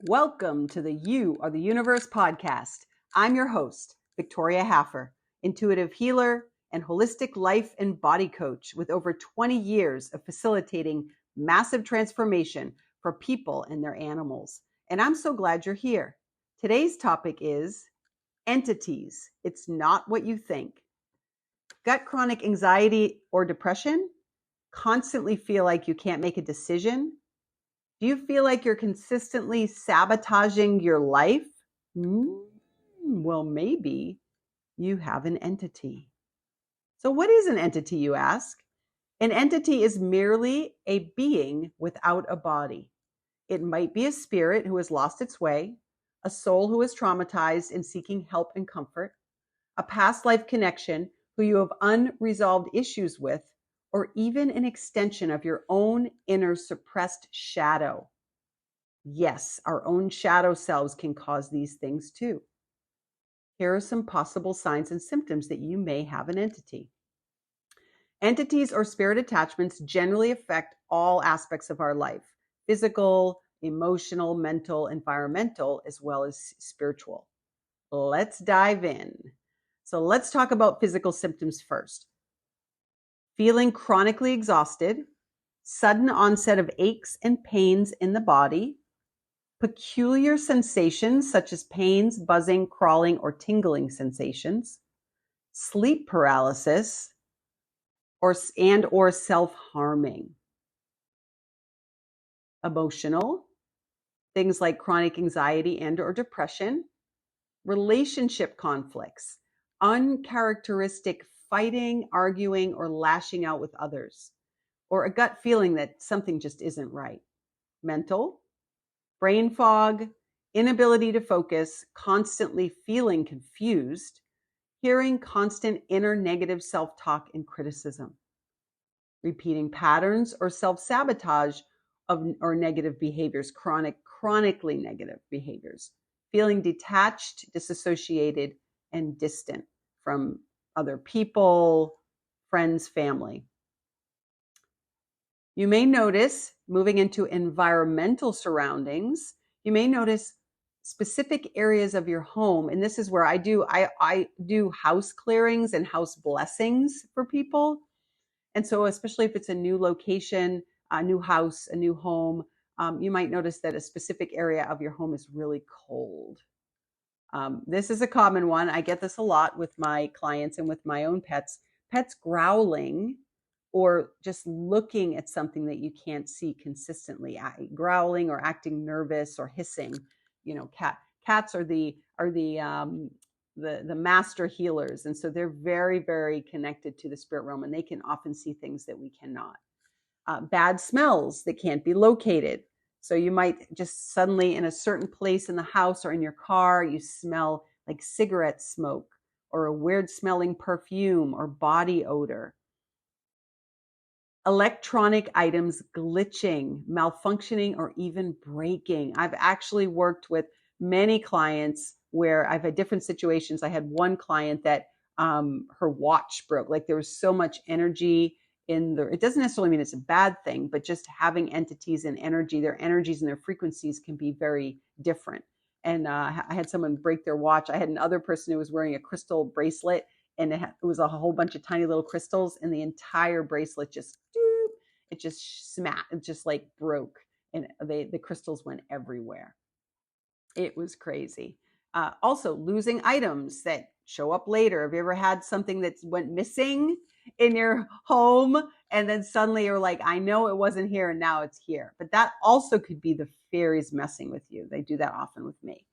Welcome to the You Are the Universe podcast. I'm your host, Victoria Haffer, intuitive healer and holistic life and body coach with over 20 years of facilitating massive transformation for people and their animals. And I'm so glad you're here. Today's topic is entities. It's not what you think. Got chronic anxiety or depression? Constantly feel like you can't make a decision? Do you feel like you're consistently sabotaging your life? Well, maybe you have an entity. So, what is an entity, you ask? An entity is merely a being without a body. It might be a spirit who has lost its way, a soul who is traumatized and seeking help and comfort, a past life connection who you have unresolved issues with, or even an extension of your own inner suppressed shadow. Yes, our own shadow selves can cause these things too. Here are some possible signs and symptoms that you may have an entity. Entities or spirit attachments generally affect all aspects of our life: physical, emotional, mental, environmental, as well as spiritual. Let's dive in. So let's talk about physical symptoms first. Feeling chronically exhausted, sudden onset of aches and pains in the body, peculiar sensations such as pains, buzzing, crawling, or tingling sensations, sleep paralysis, or self-harming. Emotional, things like chronic anxiety and or depression, relationship conflicts, uncharacteristic fighting, arguing, or lashing out with others, or a gut feeling that something just isn't right. Mental, brain fog, inability to focus, constantly feeling confused, hearing constant inner negative self-talk and criticism, repeating patterns or self-sabotage or negative behaviors, chronically negative behaviors, feeling detached, disassociated, and distant from other people, friends, family. You may notice, moving into environmental surroundings, you may notice specific areas of your home, and this is where I do house clearings and house blessings for people. And so especially if it's a new location, a new house, a new home, you might notice that a specific area of your home is really cold. This is a common one. I get this a lot with my clients and with my own pets. Pets growling or just looking at something that you can't see consistently, growling or acting nervous or hissing. Cats are the master healers, and so they're very, very connected to the spirit realm, and they can often see things that we cannot. Bad smells that can't be located. So you might just suddenly in a certain place in the house or in your car, you smell like cigarette smoke or a weird smelling perfume or body odor. Electronic items glitching, malfunctioning, or even breaking. I've actually worked with many clients where I've had different situations. I had one client that her watch broke. Like there was so much energy it doesn't necessarily mean it's a bad thing, but just having entities and energy, their energies and their frequencies can be very different. And I had someone break their watch. I had another person who was wearing a crystal bracelet, and it was a whole bunch of tiny little crystals, and the entire bracelet just smacked, it just like broke, and the crystals went everywhere. It was crazy. Also, losing items that show up later. Have you ever had something that went missing in your home, and then suddenly you're like, I know it wasn't here, and now it's here? But that also could be the fairies messing with you. They do that often with me.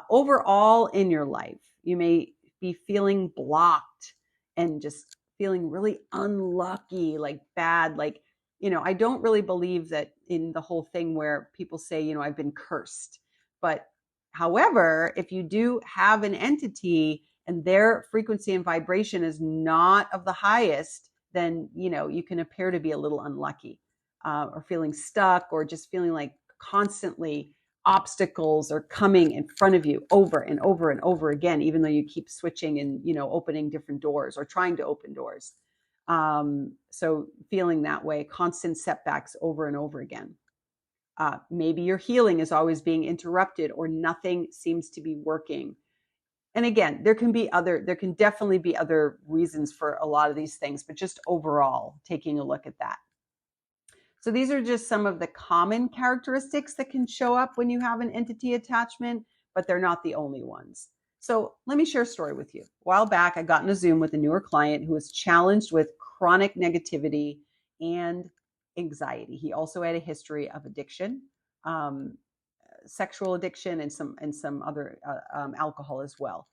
Overall in your life, you may be feeling blocked and just feeling really unlucky, like bad, like, I don't really believe that in the whole thing where people say, I've been cursed. But however, if you do have an entity and their frequency and vibration is not of the highest, then, you can appear to be a little unlucky, or feeling stuck, or just feeling like constantly obstacles are coming in front of you over and over and over again, even though you keep switching and, opening different doors or trying to open doors. So feeling that way, constant setbacks over and over again. Maybe your healing is always being interrupted or nothing seems to be working. And again, there can definitely be other reasons for a lot of these things, but just overall, taking a look at that. So these are just some of the common characteristics that can show up when you have an entity attachment, but they're not the only ones. So let me share a story with you. A while back, I got in a Zoom with a newer client who was challenged with chronic negativity and anxiety. He also had a history of addiction, sexual addiction, and some other alcohol as well.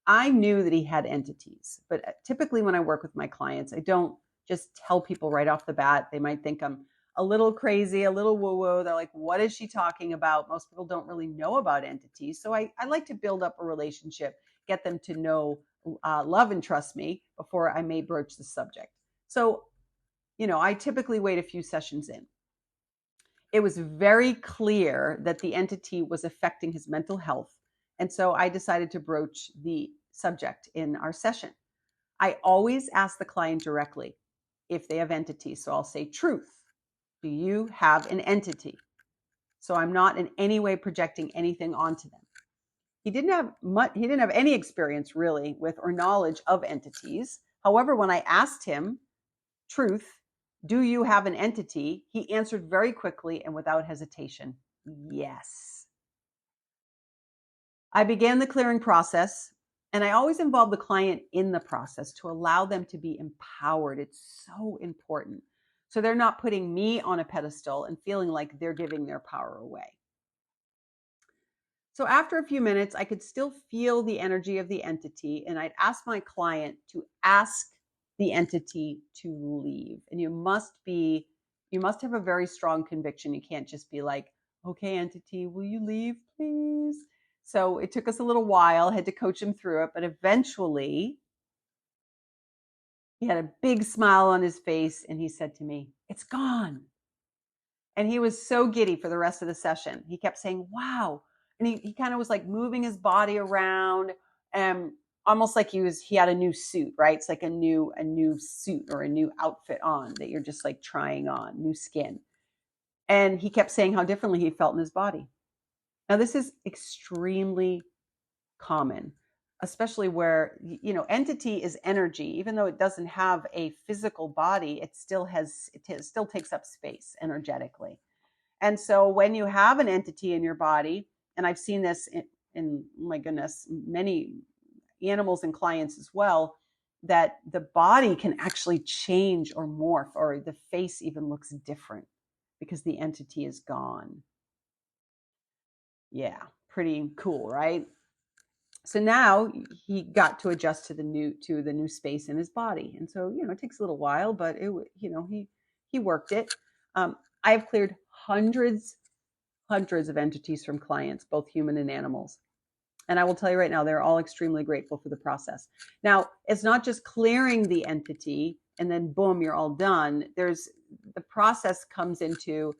I knew that he had entities, but typically when I work with my clients, I don't just tell people right off the bat. They might think I'm a little crazy, a little woo-woo. They're like, what is she talking about? Most people don't really know about entities. So I like to build up a relationship, get them to know, love and trust me before I may broach the subject. So, I typically wait a few sessions in. It was very clear that the entity was affecting his mental health. And so I decided to broach the subject in our session. I always ask the client directly if they have entities. So I'll say, truth, do you have an entity? So I'm not in any way projecting anything onto them. He didn't have any experience really with or knowledge of entities. However, when I asked him, truth, do you have an entity? He answered very quickly and without hesitation, yes. I began the clearing process, and I always involve the client in the process to allow them to be empowered. It's so important. So they're not putting me on a pedestal and feeling like they're giving their power away. So after a few minutes, I could still feel the energy of the entity, and I'd ask my client to ask the entity to leave. And you must have a very strong conviction. You can't just be like, okay, entity, will you leave, please? So it took us a little while, had to coach him through it, but eventually he had a big smile on his face and he said to me, it's gone. And he was so giddy for the rest of the session. He kept saying, wow. And he kind of was like moving his body around, almost like he had a new suit, right? It's like a new suit or a new outfit on that you're just like trying on, new skin. And he kept saying how differently he felt in his body. Now, this is extremely common, especially where, entity is energy. Even though it doesn't have a physical body, it still takes up space energetically. And so when you have an entity in your body, and I've seen this in my goodness, many animals and clients as well, that the body can actually change or morph, or the face even looks different because the entity is gone. Yeah, pretty cool, right? So now he got to adjust to the new space in his body. And so, it takes a little while, but he worked it. I have cleared hundreds of entities from clients, both human and animals. And I will tell you right now, they're all extremely grateful for the process. Now, it's not just clearing the entity and then boom, you're all done. The process comes into,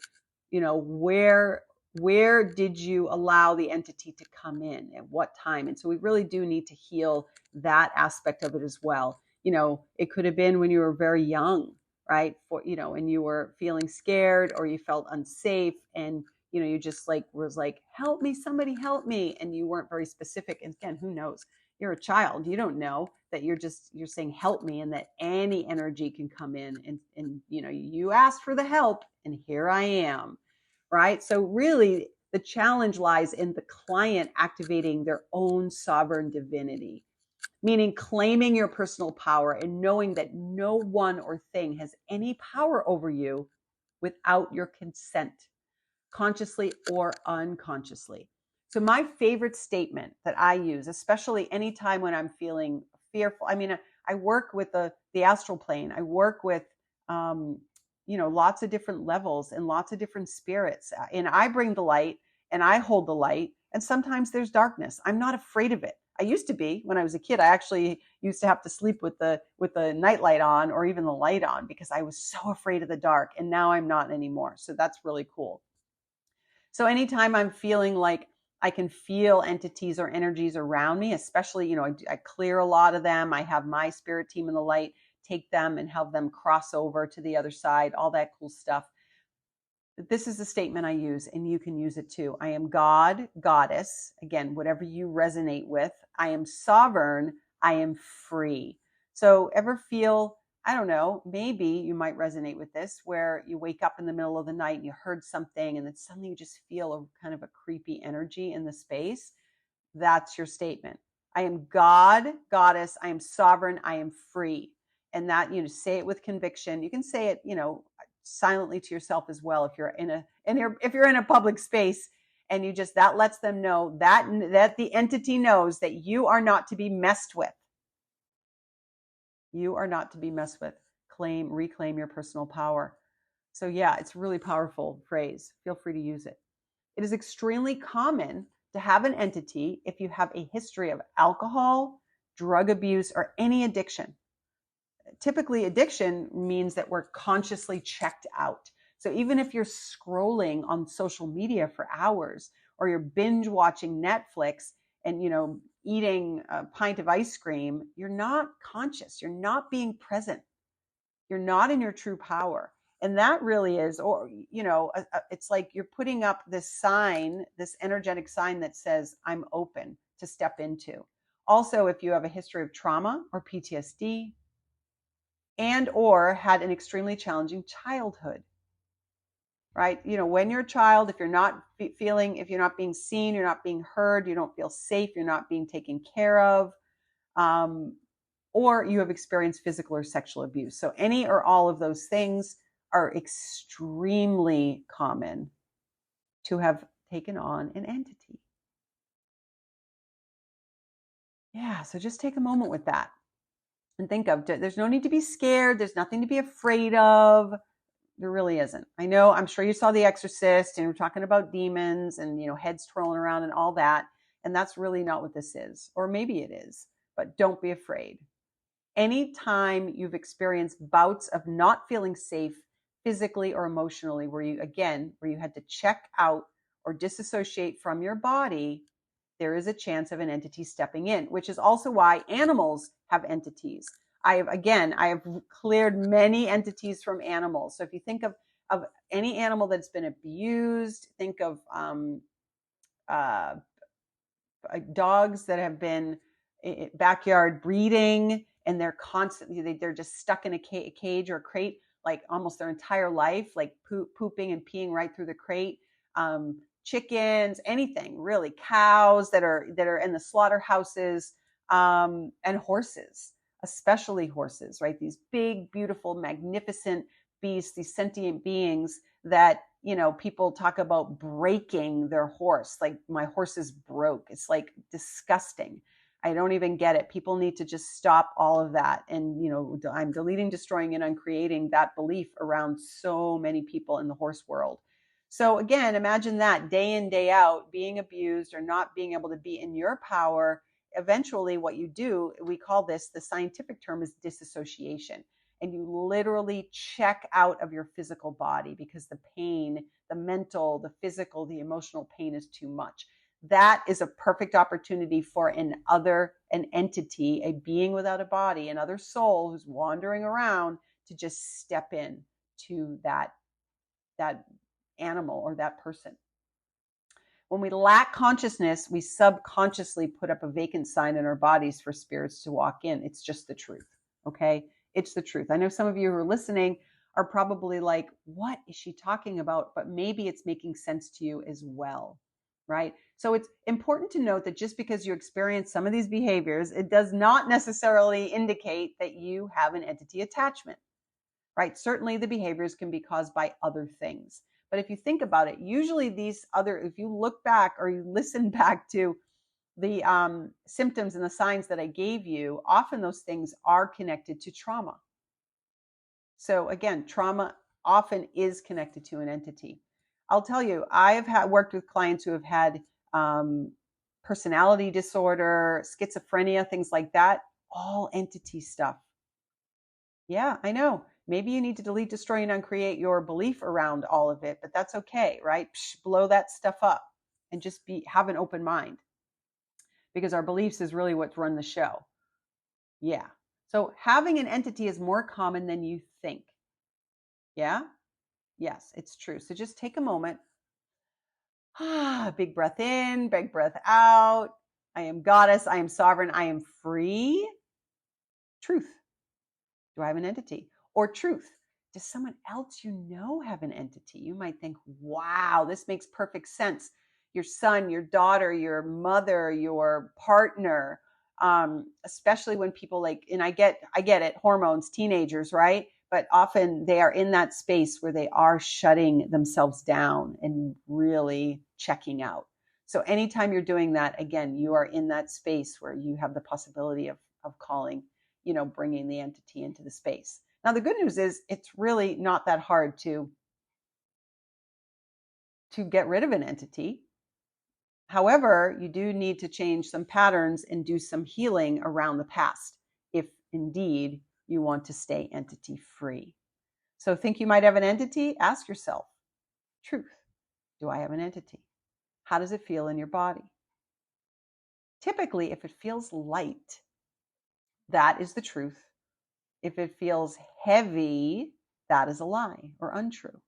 where did you allow the entity to come in at what time? And so we really do need to heal that aspect of it as well. It could have been when you were very young, right? And you were feeling scared or you felt unsafe, and you just was like, help me, somebody help me. And you weren't very specific. And again, who knows? You're a child. You don't know that you're saying, help me, and that any energy can come in and you asked for the help and here I am. Right? So really the challenge lies in the client activating their own sovereign divinity, meaning claiming your personal power and knowing that no one or thing has any power over you without your consent, consciously or unconsciously. So my favorite statement that I use, especially anytime when I'm feeling fearful, I work with the astral plane. I work with, lots of different levels and lots of different spirits. And I bring the light and I hold the light. And sometimes there's darkness. I'm not afraid of it. I used to be when I was a kid. I actually used to have to sleep with the night light on or even the light on because I was so afraid of the dark. And now I'm not anymore. So that's really cool. So anytime I'm feeling like I can feel entities or energies around me, especially, I clear a lot of them. I have my spirit team in the light take them and help them cross over to the other side, all that cool stuff. This is the statement I use, and you can use it too. I am God, goddess, again, whatever you resonate with. I am sovereign. I am free. So ever feel, I don't know, maybe you might resonate with this, where you wake up in the middle of the night and you heard something, and then suddenly you just feel a kind of a creepy energy in the space. That's your statement. I am God, goddess. I am sovereign. I am free. And that, say it with conviction. You can say it, silently to yourself as well. If you're if you're in a public space, and that lets them know that the entity knows that you are not to be messed with. You are not to be messed with. Reclaim your personal power. So yeah, it's a really powerful phrase. Feel free to use it. It is extremely common to have an entity if you have a history of alcohol, drug abuse, or any addiction. Typically, addiction means that we're consciously checked out. So even if you're scrolling on social media for hours, or you're binge watching Netflix and, eating a pint of ice cream, you're not conscious. You're not being present. You're not in your true power. And that really is, or, it's like you're putting up this sign, this energetic sign that says, I'm open to step into. Also, if you have a history of trauma or PTSD, and or had an extremely challenging childhood, right? When you're a child, if you're not if you're not being seen, you're not being heard, you don't feel safe, you're not being taken care of, or you have experienced physical or sexual abuse. So any or all of those things are extremely common to have taken on an entity. Yeah, so just take a moment with that and think of, there's no need to be scared. There's nothing to be afraid of. There really isn't. I'm sure you saw The Exorcist, and we're talking about demons and, heads twirling around and all that. And that's really not what this is. Or maybe it is, but don't be afraid. Anytime you've experienced bouts of not feeling safe physically or emotionally, where you had to check out or disassociate from your body, there is a chance of an entity stepping in, which is also why animals have entities. I have cleared many entities from animals. So if you think of any animal that's been abused, think of dogs that have been backyard breeding, and they're just stuck in a cage or a crate, like almost their entire life, like pooping and peeing right through the crate. Chickens, anything really, cows that are in the slaughterhouses, and horses, especially horses, right? These big, beautiful, magnificent beasts, these sentient beings that, people talk about breaking their horse. Like, my horse is broke. It's like disgusting. I don't even get it. People need to just stop all of that. And, I'm deleting, destroying, and uncreating that belief around so many people in the horse world. So again, imagine that day in, day out, being abused or not being able to be in your power. Eventually what you do, we call this, the scientific term is disassociation. And you literally check out of your physical body because the pain, the mental, the physical, the emotional pain is too much. That is a perfect opportunity for an entity, a being without a body, another soul who's wandering around, to just step in to that animal or that person. When we lack consciousness, we subconsciously put up a vacant sign in our bodies for spirits to walk in. It's just the truth. Okay. It's the truth. I know some of you who are listening are probably like, what is she talking about? But maybe it's making sense to you as well. Right. So it's important to note that just because you experience some of these behaviors, it does not necessarily indicate that you have an entity attachment. Right. Certainly the behaviors can be caused by other things. But if you think about it, usually if you look back or you listen back to the symptoms and the signs that I gave you, often those things are connected to trauma. So again, trauma often is connected to an entity. I'll tell you, I have worked with clients who have had personality disorder, schizophrenia, things like that, all entity stuff. Yeah, I know. Maybe you need to delete, destroy, and uncreate your belief around all of it, but that's okay, right? Blow that stuff up and just have an open mind, because our beliefs is really what's run the show. Yeah. So having an entity is more common than you think. Yeah. Yes, it's true. So just take a moment. Big breath in, big breath out. I am goddess. I am sovereign. I am free. Truth. Do I have an entity? Or truth. Does someone else you know have an entity? You might think, wow, this makes perfect sense. Your son, your daughter, your mother, your partner, especially when people like, and I get it, hormones, teenagers, right? But often they are in that space where they are shutting themselves down and really checking out. So anytime you're doing that, again, you are in that space where you have the possibility of calling, bringing the entity into the space. Now, the good news is it's really not that hard to get rid of an entity. However, you do need to change some patterns and do some healing around the past if indeed you want to stay entity free. So think you might have an entity? Ask yourself, truth, do I have an entity? How does it feel in your body? Typically, if it feels light, that is the truth. If it feels heavy, that is a lie or untrue.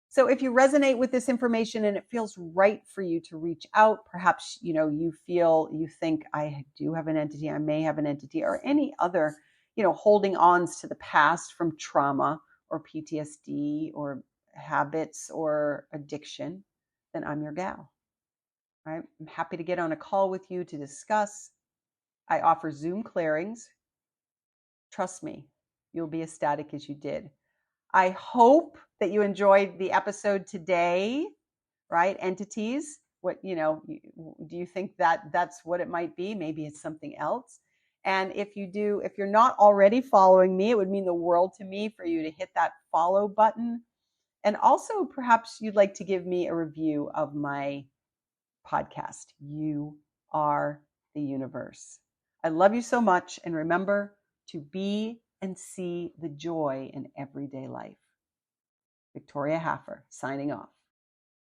So if you resonate with this information and it feels right for you to reach out, perhaps, you think I do have an entity, I may have an entity, or any other, holding ons to the past from trauma or PTSD or habits or addiction, then I'm your gal. Right? I'm happy to get on a call with you to discuss. I offer Zoom clearings. Trust me, you'll be ecstatic as you did. I hope that you enjoyed the episode today, right? Entities. What, do you think that that's what it might be? Maybe it's something else. And if you're not already following me, it would mean the world to me for you to hit that follow button. And also perhaps you'd like to give me a review of my podcast. You are the universe. I love you so much. And remember to be and see the joy in everyday life. Victoria Haffer, signing off.